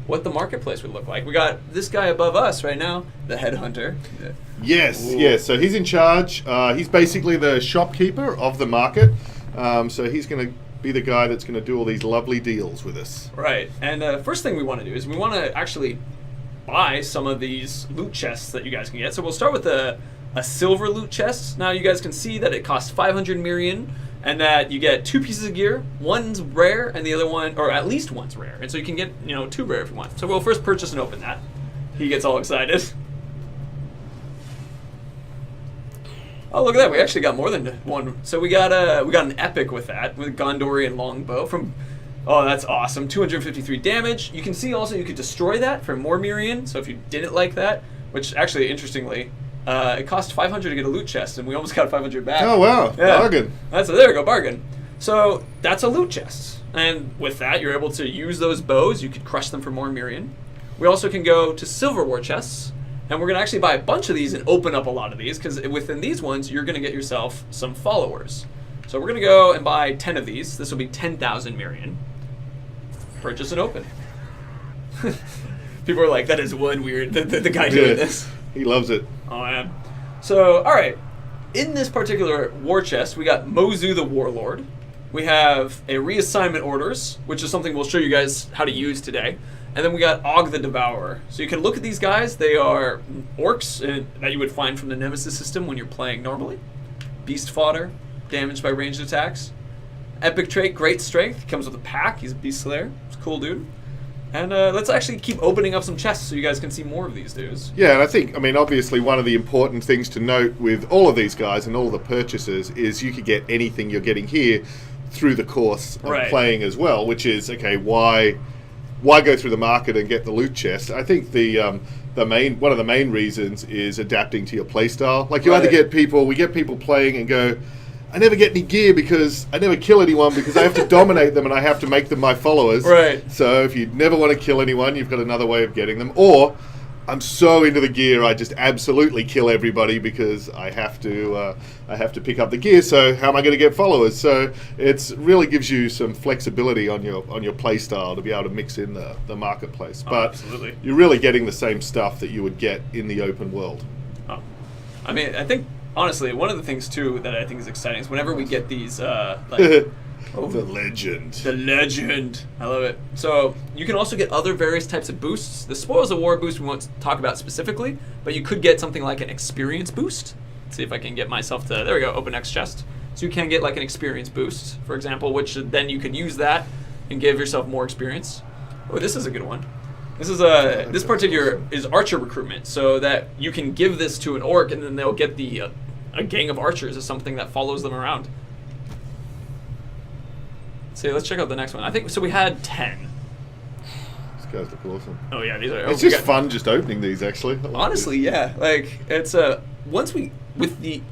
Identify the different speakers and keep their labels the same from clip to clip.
Speaker 1: what the marketplace would look like. We got this guy above us right now, the headhunter.
Speaker 2: Yes,
Speaker 1: Ooh.
Speaker 2: yes. So he's in charge. He's basically the shopkeeper of the market. So he's going to be the guy that's going to do all these lovely deals with us.
Speaker 1: Right. And first thing we want to do is we want to actually buy some of these loot chests that you guys can get. So we'll start with a silver loot chest. Now you guys can see that it costs 500 Mirian, and that you get 2 pieces of gear. One's rare, and the other one, or at least one's rare. And so you can get, 2 rare if you want. So we'll first purchase and open that. He gets all excited. Oh, look at that! We actually got more than one. So we got an epic with that, with Gondorian longbow from. Oh, that's awesome! 253 damage. You can see also you could destroy that for more Mirian. So if you didn't like that, which actually interestingly, it cost 500 to get a loot chest, and we almost got 500 back.
Speaker 2: Oh wow!
Speaker 1: Yeah.
Speaker 2: Bargain.
Speaker 1: There we go, bargain. So that's a loot chest, and with that you're able to use those bows. You could crush them for more Mirian. We also can go to silver war chests. And we're going to actually buy a bunch of these and open up a lot of these, because within these ones, you're going to get yourself some followers. So we're going to go and buy 10 of these. This will be 10,000 Mirian. Purchase and open. People are like, that is one weird, the guy doing this.
Speaker 2: He loves it.
Speaker 1: Oh, man. So, all right. In this particular war chest, we got Mozu the Warlord. We have a reassignment orders, which is something we'll show you guys how to use today. And then we got Og the Devourer. So you can look at these guys. They are orcs that you would find from the Nemesis system when you're playing normally. Beast fodder, damaged by ranged attacks. Epic trait, great strength. He comes with a pack. He's a beast slayer. He's a cool dude. And let's actually keep opening up some chests so you guys can see more of these dudes.
Speaker 2: Yeah, and I think, obviously one of the important things to note with all of these guys and all of the purchases is you could get anything you're getting here through the course of playing as well, which is, okay, why go through the market and get the loot chest? I think one of the main reasons is adapting to your playstyle. Like we get people playing and go, I never get any gear because I never kill anyone because I have to dominate them and I have to make them my followers.
Speaker 1: Right.
Speaker 2: So if you never want to kill anyone, you've got another way of getting them. Or I'm so into the gear, I just absolutely kill everybody because I have to pick up the gear. So how am I going to get followers? So it really gives you some flexibility on your play style to be able to mix in the marketplace. But
Speaker 1: absolutely. You're
Speaker 2: really getting the same stuff that you would get in the open world.
Speaker 1: Oh. I think honestly one of the things too that I think is exciting is whenever we get these
Speaker 2: The legend.
Speaker 1: The legend. I love it. So you can also get other various types of boosts. The Spoils of War boost we won't talk about specifically, but you could get something like an experience boost. Let's see if I can get myself to, there we go, open next chest. So you can get like an experience boost, for example, which then you could use that and give yourself more experience. Oh, this is a good one. This is this particular is archer recruitment, so that you can give this to an orc and then they'll get a gang of archers as something that follows them around. So let's check out the next one. I think so. We had 10.
Speaker 2: These guys look awesome.
Speaker 1: Oh yeah, these are.
Speaker 2: It's just fun just opening these actually.
Speaker 1: Honestly, yeah. Like it's once we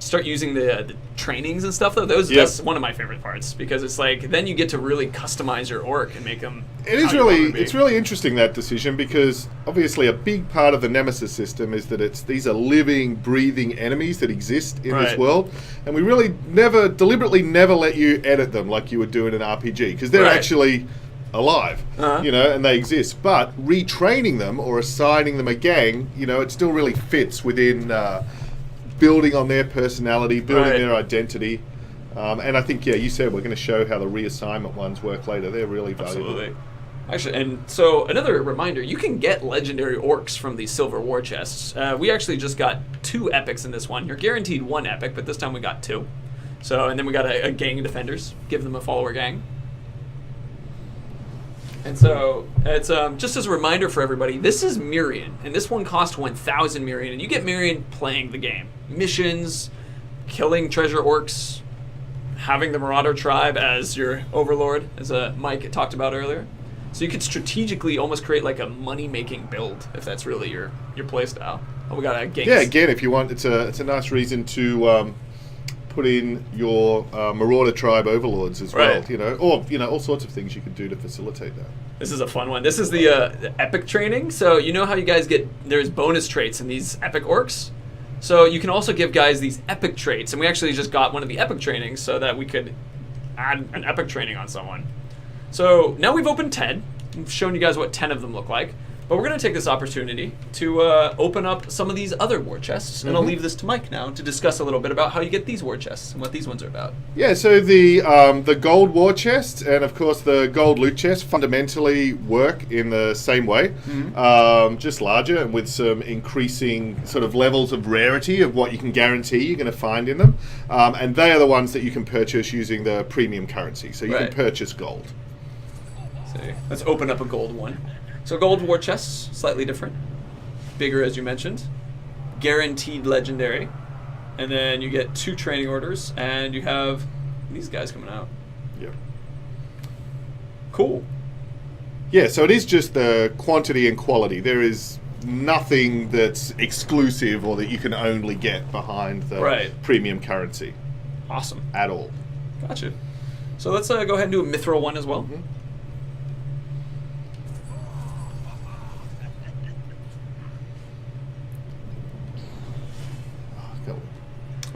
Speaker 1: start using the trainings and stuff though, that's one of my favorite parts because it's like then you get to really customize your orc and make them.
Speaker 2: It's really interesting that decision because obviously a big part of the Nemesis system is that these are living, breathing enemies that exist in this world, and we really deliberately never let you edit them like you would do in an RPG because they're actually alive, and they exist. But retraining them or assigning them a gang, it still really fits within building on their personality, building their identity. And I think, you said we're going to show how the reassignment ones work later. They're really valuable.
Speaker 1: Absolutely. Actually, and so another reminder, you can get legendary orcs from these silver war chests. We actually just got 2 epics in this one. You're guaranteed 1 epic, but this time we got 2. So, and then we got a gang of defenders. Give them a follower gang. And so, it's just as a reminder for everybody, this is Mirian, and this one costs 1,000 Mirian, and you get Mirian playing the game. Missions, killing treasure orcs, having the Marauder tribe as your overlord, as Mike talked about earlier. So you could strategically almost create like a money-making build, if that's really your play style. Oh, we got a gang.
Speaker 2: Yeah, again, if you want, it's a nice reason to put in your Marauder tribe overlords as well, or all sorts of things you can do to facilitate that.
Speaker 1: This is a fun one. This is the epic training. So you know how you guys there's bonus traits in these epic orcs? So you can also give guys these epic traits, and we actually just got one of the epic trainings so that we could add an epic training on someone. So now we've opened 10. I've shown you guys what 10 of them look like. But we're going to take this opportunity to open up some of these other war chests, and I'll leave this to Mike now to discuss a little bit about how you get these war chests and what these ones are about.
Speaker 2: Yeah, so the gold war chest and, of course, the gold loot chest fundamentally work in the same way, just larger and with some increasing sort of levels of rarity of what you can guarantee you're going to find in them. And they are the ones that you can purchase using the premium currency, so you can purchase gold.
Speaker 1: So let's open up a gold one. So gold war chests, slightly different. Bigger, as you mentioned. Guaranteed legendary. And then you get 2 training orders, and you have these guys coming out.
Speaker 2: Yeah.
Speaker 1: Cool.
Speaker 2: Yeah, so it is just the quantity and quality. There is nothing that's exclusive or that you can only get behind the premium currency.
Speaker 1: Awesome.
Speaker 2: At all.
Speaker 1: Gotcha. So let's go ahead and do a mithril one as well.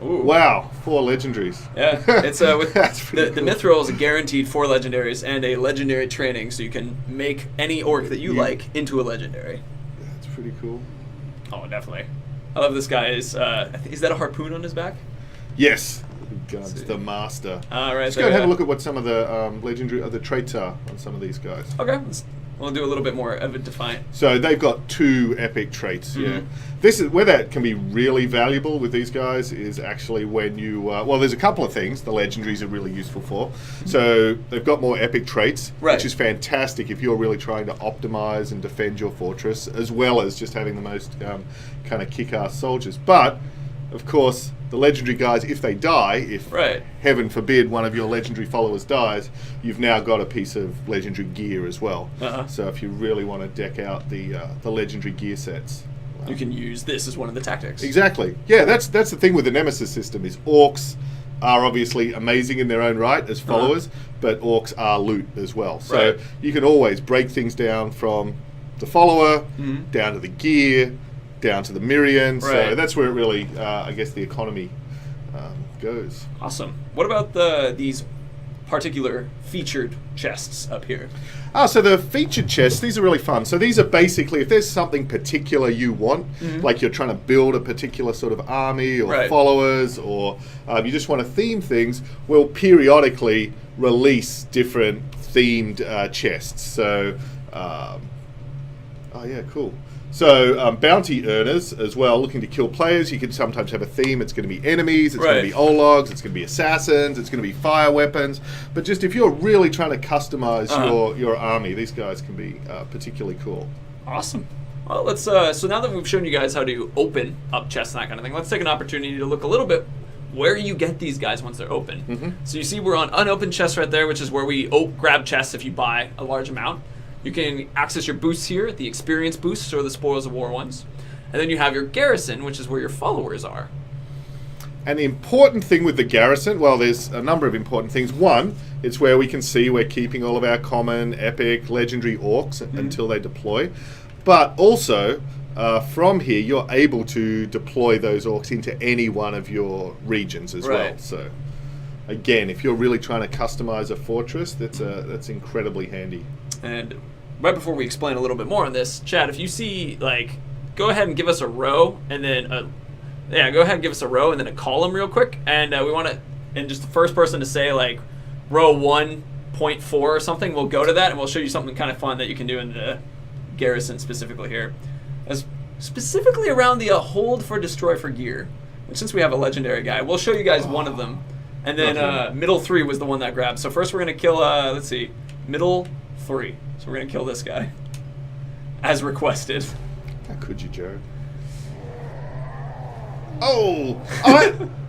Speaker 2: Ooh. Wow, 4 legendaries.
Speaker 1: Yeah, it's with the
Speaker 2: cool.
Speaker 1: mithril is a guaranteed 4 legendaries and a legendary training, so you can make any orc that you like into a legendary.
Speaker 2: That's pretty cool.
Speaker 1: Oh, definitely. I love this guy. Is that a harpoon on his back?
Speaker 2: Yes. Guns, the master.
Speaker 1: All right.
Speaker 2: Let's go and have a look at what some of the legendary other traits are on some of these guys.
Speaker 1: Okay. We'll do a little bit more of a define.
Speaker 2: So they've got 2 epic traits. Yeah, this is where that can be really valuable with these guys. Is actually when you well, there's a couple of things the legendaries are really useful for. So they've got more epic traits, which is fantastic if you're really trying to optimize and defend your fortress, as well as just having the most kind of kick-ass soldiers. But of course, the legendary guys, if they die, if heaven forbid one of your legendary followers dies, you've now got a piece of legendary gear as well. So if you really want to deck out the legendary gear sets,
Speaker 1: you can use this as one of the tactics.
Speaker 2: Exactly. Yeah, that's the thing with the Nemesis system is orcs are obviously amazing in their own right as followers, but orcs are loot as well. So you can always break things down from the follower down to the gear, down to the Mirian, so that's where it really, I guess, the economy goes.
Speaker 1: Awesome. What about these particular featured chests up here?
Speaker 2: So the featured chests, these are really fun. So these are basically, if there's something particular you want, like you're trying to build a particular sort of army or followers, or you just want to theme things, we'll periodically release different themed chests. So, oh yeah, cool. So bounty earners as well, looking to kill players. You can sometimes have a theme. It's going to be enemies, it's going to be ologs, it's going to be assassins, it's going to be fire weapons. But just if you're really trying to customize your army, these guys can be particularly cool.
Speaker 1: Awesome. Well, let's. So now that we've shown you guys how to open up chests and that kind of thing, let's take an opportunity to look a little bit where you get these guys once they're open. So you see we're on unopened chests right there, which is where we grab chests if you buy a large amount. You can access your boosts here, the experience boosts or the spoils of war ones. And then you have your garrison, which is where your followers are.
Speaker 2: And the important thing with the garrison, well, there's a number of important things. One, it's where we can see we're keeping all of our common, epic, legendary orcs until they deploy. But also, from here, you're able to deploy those orcs into any one of your regions as well. So, again, if you're really trying to customize a fortress, that's incredibly handy.
Speaker 1: And right before we explain a little bit more on this, Chad, if you see, go ahead and give us a row, and then, go ahead and give us a row and then a column real quick. And we want to, and just the first person to say, row 1.4 or something, we'll go to that, and we'll show you something kind of fun that you can do in the garrison specifically here. Specifically around the hold for destroy for gear. And since we have a legendary guy, we'll show you guys one of them. And then middle 3 was the one that grabbed. So first we're going to kill, let's see, middle 3. So we're going to kill this guy. As requested.
Speaker 2: How could you, Jared? Oh!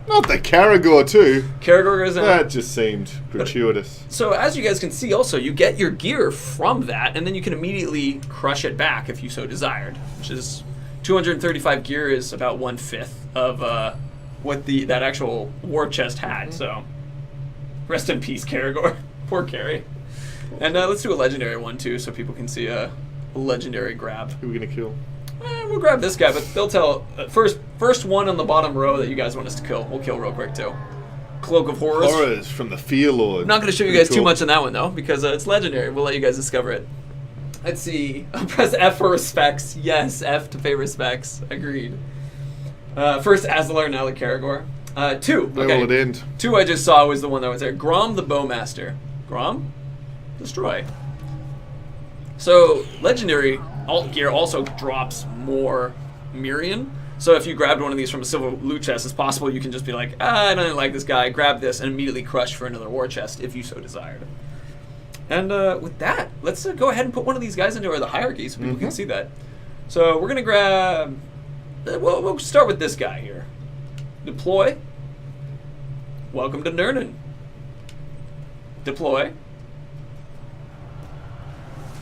Speaker 2: Not the Caragor, too.
Speaker 1: Caragor goes in.
Speaker 2: That just seemed gratuitous.
Speaker 1: So as you guys can see also, you get your gear from that, and then you can immediately crush it back if you so desired. Which is 235 gear is about 1/5 of what that actual war chest had. So rest in peace, Caragor. Poor Carrie. And let's do a legendary one too, so people can see a legendary grab.
Speaker 2: Who are we gonna kill?
Speaker 1: We'll grab this guy, but they'll tell first one on the bottom row that you guys want us to kill. We'll kill real quick too. Cloak of Horrors.
Speaker 2: Horrors from the Fear Lord.
Speaker 1: I'm not going to show you guys too much on that one though, because it's legendary. We'll let you guys discover it. Let's see. I'll press F for respects. Yes, F to pay respects. Agreed. First Azalar, now the Caragor. 2.
Speaker 2: Where
Speaker 1: Okay.
Speaker 2: will it end?
Speaker 1: 2 I just saw was the one that was there. Grom the Bowmaster. Grom? Destroy. So, Legendary alt gear also drops more Mirian. So if you grabbed one of these from a silver loot chest, it's possible you can just be like, I don't like this guy, grab this, and immediately crush for another war chest if you so desired. And with that, let's go ahead and put one of these guys into the hierarchy so people can see that. So we're going to grab... We'll start with this guy here. Deploy. Welcome to Nurnen. Deploy.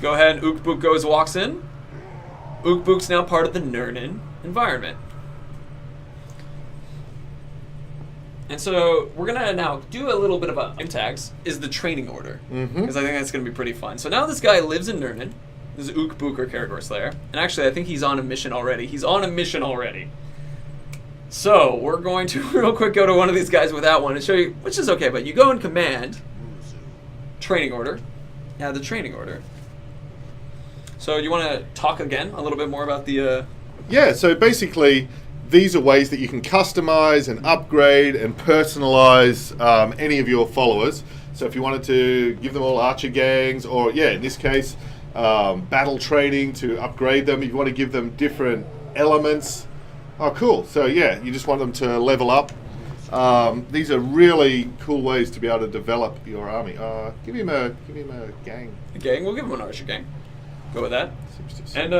Speaker 1: Go ahead and Ukbuk walks in. Ukbuk's now part of the Nurnen environment. And so we're going to now do a little bit of a tags is the training order. Because I think that's going to be pretty fun. So now this guy lives in Nurnen. This is Ukbuk or Caragor Slayer. And actually I think he's on a mission already. He's on a mission already. So we're going to real quick go to one of these guys without one and show you, which is okay, but you go in command, training order. Yeah, the training order. So you want to talk again a little bit more about the...
Speaker 2: Yeah, so basically these are ways that you can customize and upgrade and personalize any of your followers. So if you wanted to give them all archer gangs, or yeah, in this case, battle training to upgrade them, if you want to give them different elements. Oh, cool. So yeah, you just want them to level up. These are really cool ways to be able to develop your army. Give him a gang.
Speaker 1: A gang? We'll give him an archer gang. Go with that. And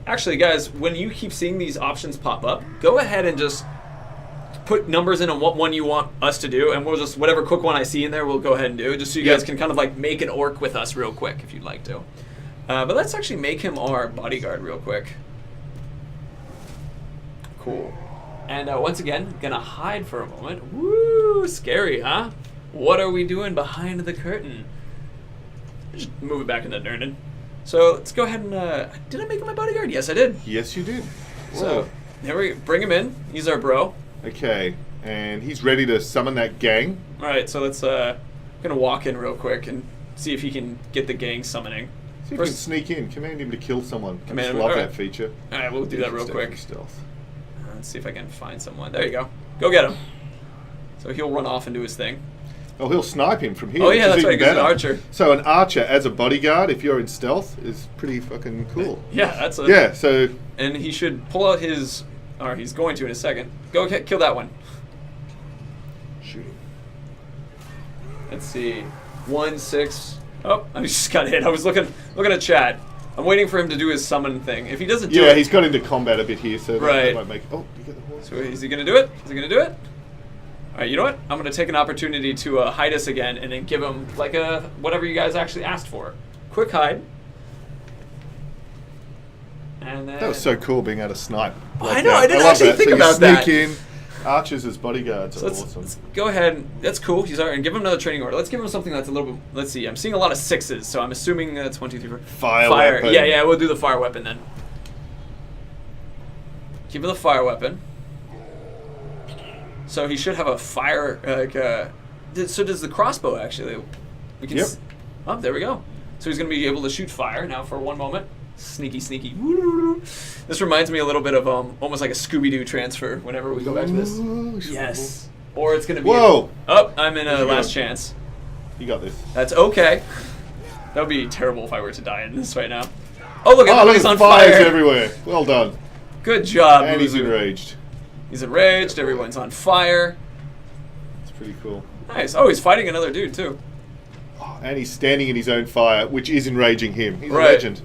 Speaker 1: actually, guys, when you keep seeing these options pop up, go ahead and just put numbers in on what one you want us to do, and we'll just, whatever quick one I see in there, we'll go ahead and do, just so you guys can kind of like make an orc with us real quick if you'd like to. But let's actually make him our bodyguard real quick. Cool. And once again, gonna hide for a moment. Woo, scary, huh? What are we doing behind the curtain? Just move it back into Nurnen. So let's go ahead and, did I make him my bodyguard? Yes, I did.
Speaker 2: Yes, you did.
Speaker 1: So, there we go. Bring him in. He's our bro.
Speaker 2: Okay, and he's ready to summon that gang.
Speaker 1: Alright, so let's, gonna walk in real quick and see if he can get the gang summoning.
Speaker 2: See if you can sneak in. Command him to kill someone.
Speaker 1: Command
Speaker 2: I
Speaker 1: him.
Speaker 2: just love
Speaker 1: Alright.
Speaker 2: that feature.
Speaker 1: Alright, we'll do that real quick.
Speaker 2: Stealth.
Speaker 1: Let's see if I can find someone. There you go. Go get him. So he'll run off and do his thing.
Speaker 2: Oh, he'll snipe him from here.
Speaker 1: Oh yeah, that's
Speaker 2: which is
Speaker 1: right,
Speaker 2: even
Speaker 1: because he's an
Speaker 2: better.
Speaker 1: archer.
Speaker 2: So an archer as a bodyguard, if you're in stealth, is pretty fucking cool.
Speaker 1: Yeah, that's a...
Speaker 2: Yeah, so...
Speaker 1: And he should pull out his... Or he's going to in a second. Go kill that one.
Speaker 2: Shoot him.
Speaker 1: Let's see. 1, 6... Oh, I just got hit. I was looking at chat. I'm waiting for him to do his summon thing. If he doesn't do it...
Speaker 2: Yeah, he's got into combat a bit here, so that might make... Oh, you get the horse.
Speaker 1: So is he going to do it? Is he going to do it? Alright, you know what? I'm going to take an opportunity to hide us again and then give him, like, whatever you guys actually asked for. Quick hide. And then...
Speaker 2: That was so cool being able to snipe.
Speaker 1: I know, I didn't actually think
Speaker 2: so
Speaker 1: about that.
Speaker 2: Sneak in, archers as bodyguards
Speaker 1: So
Speaker 2: are
Speaker 1: let's
Speaker 2: awesome.
Speaker 1: go ahead. That's cool. He's alright. And give him another training order. Let's give him something that's a little bit... Let's see. I'm seeing a lot of 6s, so I'm assuming that's 1, 2, 3, 4...
Speaker 2: Fire weapon.
Speaker 1: Yeah, we'll do the fire weapon then. Give him the fire weapon. So he should have a fire, so does the crossbow actually. We can oh, there we go. So he's going to be able to shoot fire now for one moment. Sneaky, sneaky. This reminds me a little bit of almost like a Scooby-Doo transfer whenever we go back to this. Yes. Or it's going to be...
Speaker 2: Whoa!
Speaker 1: Oh, I'm in a last chance.
Speaker 2: You got this.
Speaker 1: That's okay. That would be terrible if I were to die in this right now. Oh, look,
Speaker 2: look,
Speaker 1: on
Speaker 2: fires
Speaker 1: fire.
Speaker 2: everywhere. Well done.
Speaker 1: Good job,
Speaker 2: And he's
Speaker 1: Muzu.
Speaker 2: enraged.
Speaker 1: He's enraged. Everyone's on fire.
Speaker 2: It's pretty cool.
Speaker 1: Nice. Oh, he's fighting another dude, too.
Speaker 2: Oh, and he's standing in his own fire, which is enraging him. He's
Speaker 1: Right.
Speaker 2: a legend.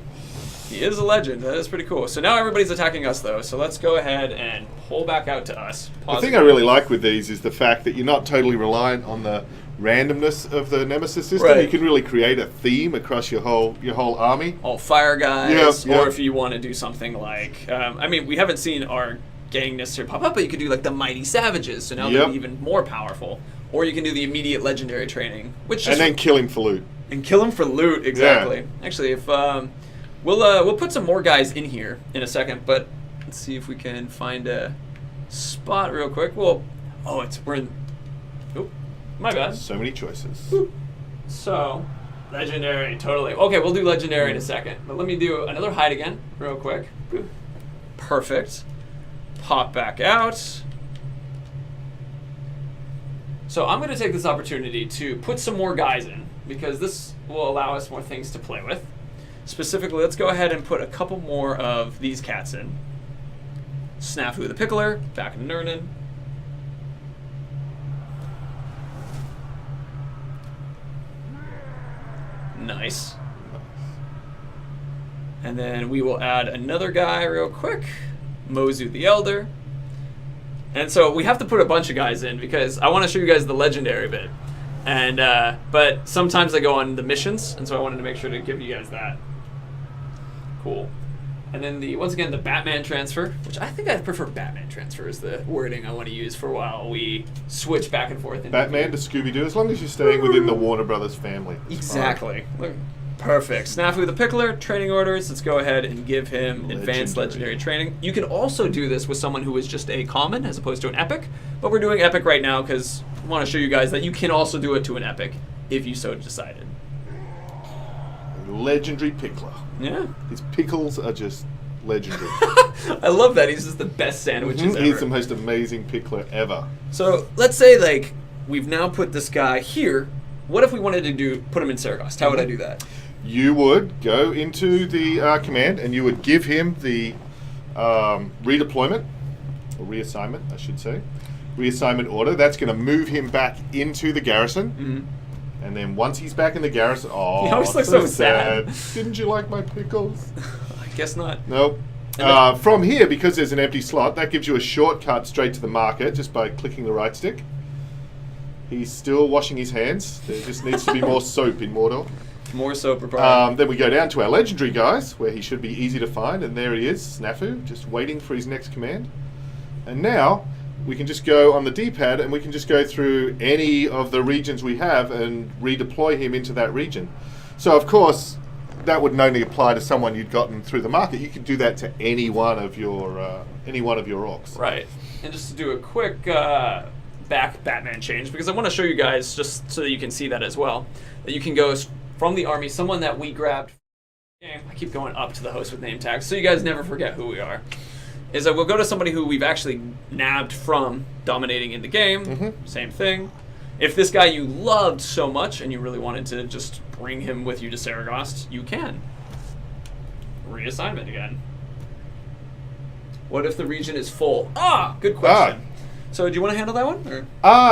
Speaker 1: He is a legend. That is pretty cool. So now everybody's attacking us, though. So let's go ahead and pull back out to us.
Speaker 2: The thing I really like with these is the fact that you're not totally reliant on the randomness of the Nemesis system.
Speaker 1: Right.
Speaker 2: You can really create a theme across your whole army.
Speaker 1: All fire guys,
Speaker 2: Yep.
Speaker 1: or if you want to do something like... I mean, we haven't seen our gang necessarily pop up, but you could do like the Mighty Savages, so now they're even more powerful. Or you can do the immediate legendary training, which
Speaker 2: And then kill him for loot.
Speaker 1: And kill him for loot, exactly. Actually, if we'll put some more guys in here in a second, but let's see if we can find a spot real quick. Well, we're in. Oop, my bad.
Speaker 2: So many choices.
Speaker 1: So Legendary, totally. Okay, we'll do legendary in a second. But let me do another hide again, real quick. Perfect. Pop back out. So I'm going to take this opportunity to put some more guys in, because this will allow us more things to play with. Specifically, let's go ahead and put a couple more of these cats in. Snafu the Pickler, back in Nurnin. Nice. And then we will add another guy real quick. Mozu the Elder. And so we have to put a bunch of guys in because I want to show you guys the legendary bit. And but sometimes I go on the missions, and so I wanted to make sure to give you guys that. Cool. And then once again the Batman transfer, which I think I prefer Batman transfer is the wording I want to use for while we switch back and forth.
Speaker 2: Batman to Scooby-Doo, as long as you're staying within the Warner Brothers family.
Speaker 1: Exactly. Perfect. Snafu the Pickler, training orders. Let's go ahead and give him advanced legendary training. You can also do this with someone who is just a common as opposed to an epic, but we're doing epic right now because I want to show you guys that you can also do it to an epic if you so decided.
Speaker 2: Legendary Pickler.
Speaker 1: Yeah.
Speaker 2: His pickles are just legendary.
Speaker 1: I love that. He's just the best sandwiches ever.
Speaker 2: He's the most amazing pickler ever.
Speaker 1: So let's say like we've now put this guy here. What if we wanted to put him in Saragost? How would I do that?
Speaker 2: You would go into the command and you would give him the redeployment, or reassignment, I should say. Reassignment order. That's going to move him back into the garrison. Mm-hmm. And then once he's back in the garrison,
Speaker 1: he always looks so sad.
Speaker 2: Didn't you like my pickles?
Speaker 1: I guess not.
Speaker 2: Nope. From here, because there's an empty slot, that gives you a shortcut straight to the market just by clicking the right stick. He's still washing his hands. There just needs to be more soap in Mordor.
Speaker 1: More soap required.
Speaker 2: Then we go down to our legendary guys, where he should be easy to find, and there he is, Snafu, just waiting for his next command. And now we can just go on the D-pad and we can just go through any of the regions we have and redeploy him into that region. So of course, that wouldn't only apply to someone you'd gotten through the market. You could do that to any one of your orcs.
Speaker 1: Right. And just to do a quick Batman change, because I want to show you guys just so that you can see that as well, that you can go from the army, someone that we grabbed. I keep going up to the host with name tags, so you guys never forget who we are. Is that we'll go to somebody who we've actually nabbed from dominating in the game. Mm-hmm. Same thing. If this guy you loved so much and you really wanted to just bring him with you to Saragost, you can. Reassignment again. What if the region is full? Good question. So do you want to handle that one? Or?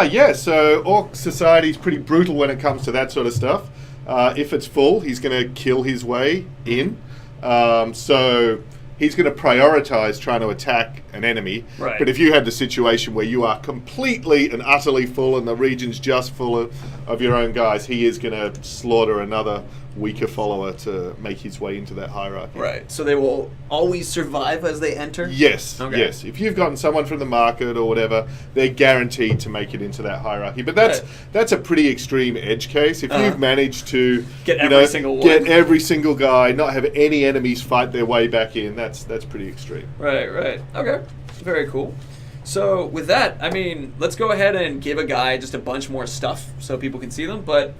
Speaker 2: Yeah. So Orc Society's pretty brutal when it comes to that sort of stuff. If it's full, he's going to kill his way in. So he's going to prioritize trying to attack an enemy.
Speaker 1: Right.
Speaker 2: But if you had the situation where you are completely and utterly full and the region's just full of your own guys, he is going to slaughter another weaker follower to make his way into that hierarchy.
Speaker 1: Right. So they will always survive as they enter?
Speaker 2: Yes.
Speaker 1: Okay.
Speaker 2: Yes. If you've gotten someone from the market or whatever, they're guaranteed to make it into that hierarchy. But that's a pretty extreme edge case. If you've managed to
Speaker 1: get every
Speaker 2: single guy, not have any enemies fight their way back in, that's pretty extreme.
Speaker 1: Right. Okay. Very cool. So with that, I mean, let's go ahead and give a guy just a bunch more stuff so people can see them. But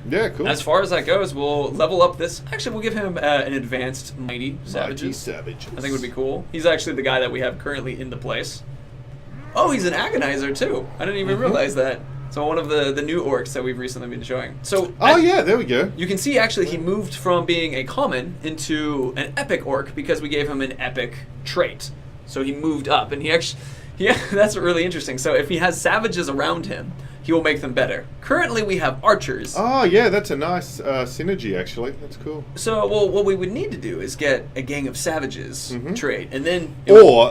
Speaker 2: yeah, cool.
Speaker 1: As far as that goes, we'll level up this. Actually, we'll give him an advanced Mighty Savages. I think would be cool. He's actually the guy that we have currently in the place. Oh, he's an Agonizer too. I didn't even realize that. So one of the new orcs that we've recently been showing. So
Speaker 2: yeah, there we go. You
Speaker 1: can see actually he moved from being a common into an epic orc because we gave him an epic trait. So he moved up, and that's really interesting. So if he has savages around him, he will make them better. Currently, we have archers.
Speaker 2: Oh, yeah, that's a nice synergy, actually. That's cool.
Speaker 1: So, what we would need to do is get a gang of savages trait, and then...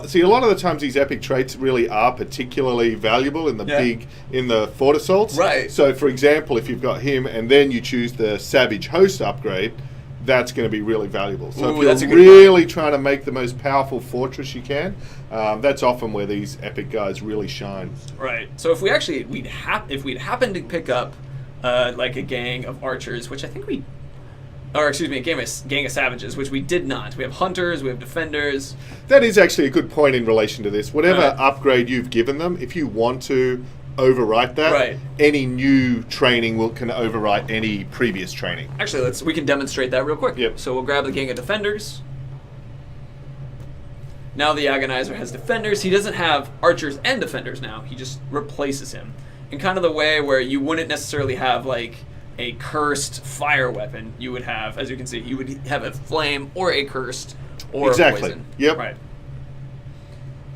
Speaker 2: see, a lot of the times these epic traits really are particularly valuable in the fort assaults.
Speaker 1: Right.
Speaker 2: So, for example, if you've got him, and then you choose the Savage Host upgrade, that's going to be really valuable. So if you're really trying to make the most powerful fortress you can, that's often where these epic guys really shine.
Speaker 1: Right. So if we'd happen to pick up like a gang of archers, which I think a gang of savages, which we did not. We have hunters, we have defenders.
Speaker 2: That is actually a good point in relation to this. Whatever upgrade you've given them, if you want to overwrite that.
Speaker 1: Right.
Speaker 2: Any new training can overwrite any previous training.
Speaker 1: Actually, we can demonstrate that real quick.
Speaker 2: Yep.
Speaker 1: So we'll grab the Gang of Defenders. Now the Agonizer has Defenders. He doesn't have Archers and Defenders now. He just replaces him. In kind of the way where you wouldn't necessarily have like a cursed fire weapon. You would have, as you can see, you would have a flame or a cursed or
Speaker 2: exactly.
Speaker 1: a poison.
Speaker 2: Yep.
Speaker 1: Right.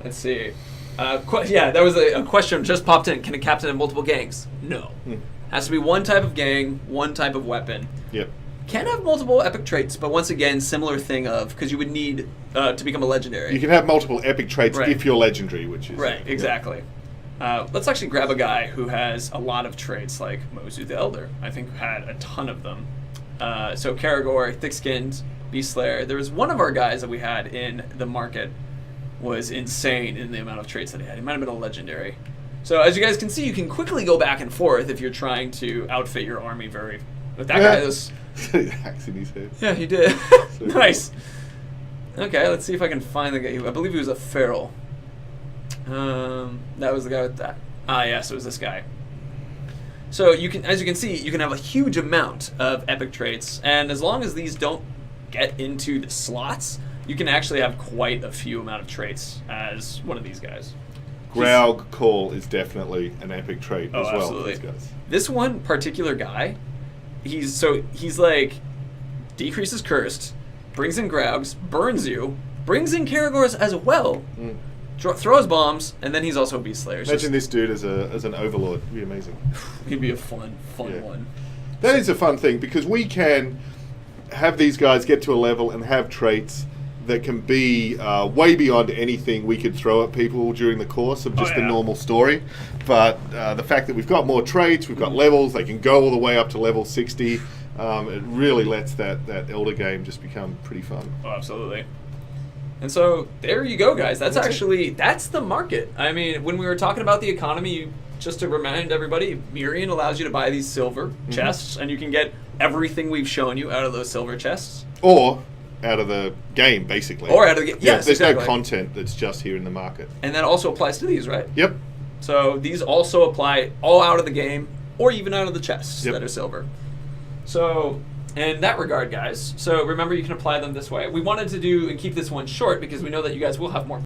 Speaker 1: Let's see. Yeah, that was a question just popped in. Can a captain have multiple gangs? No. Has to be one type of gang, one type of weapon.
Speaker 2: Yep.
Speaker 1: Can have multiple epic traits, but once again, similar thing of, because you would need to become a legendary.
Speaker 2: You can have multiple epic traits
Speaker 1: Right.
Speaker 2: if you're legendary, which is...
Speaker 1: Right, exactly. Let's actually grab a guy who has a lot of traits, like Mozu the Elder. I think had a ton of them. So Karagor, Thick-Skinned, Beast Slayer. There was one of our guys that we had in the market was insane in the amount of traits that he had. He might have been a legendary. So as you guys can see, you can quickly go back and forth if you're trying to outfit your army very... But that guy is...
Speaker 2: Axe in his head.
Speaker 1: Yeah, he did. Nice. Okay, let's see if I can find the guy. I believe he was a feral. That was the guy with that. Ah, yes, it was this guy. So you can, as you can see, you can have a huge amount of epic traits, and as long as these don't get into the slots, you can actually have quite a few amount of traits as one of these guys.
Speaker 2: Graug Call is definitely an epic trait as well.
Speaker 1: Absolutely.
Speaker 2: These guys.
Speaker 1: This one particular guy, he's like decreases cursed, brings in Graugs, burns you, brings in Karagors as well, throws bombs, and then he's also a Beast Slayer.
Speaker 2: Imagine this dude as an overlord. It'd be amazing.
Speaker 1: He'd be a fun one.
Speaker 2: That is a fun thing because we can have these guys get to a level and have traits that can be way beyond anything we could throw at people during the course of just the normal story. But the fact that we've got more traits, we've got levels, they can go all the way up to level 60, it really lets that Elder game just become pretty fun.
Speaker 1: Oh, absolutely. And so there you go, guys. That's the market. I mean, when we were talking about the economy, just to remind everybody, Mirian allows you to buy these silver chests, and you can get everything we've shown you out of those silver chests.
Speaker 2: Or out of the game, basically.
Speaker 1: Or out of the game, yes,
Speaker 2: there's
Speaker 1: exactly.
Speaker 2: no content that's just here in the market.
Speaker 1: And that also applies to these, right?
Speaker 2: Yep.
Speaker 1: So these also apply all out of the game, or even out of the chests that are silver. So, in that regard, guys, so remember you can apply them this way. We wanted to do and keep this one short because we know that you guys will have more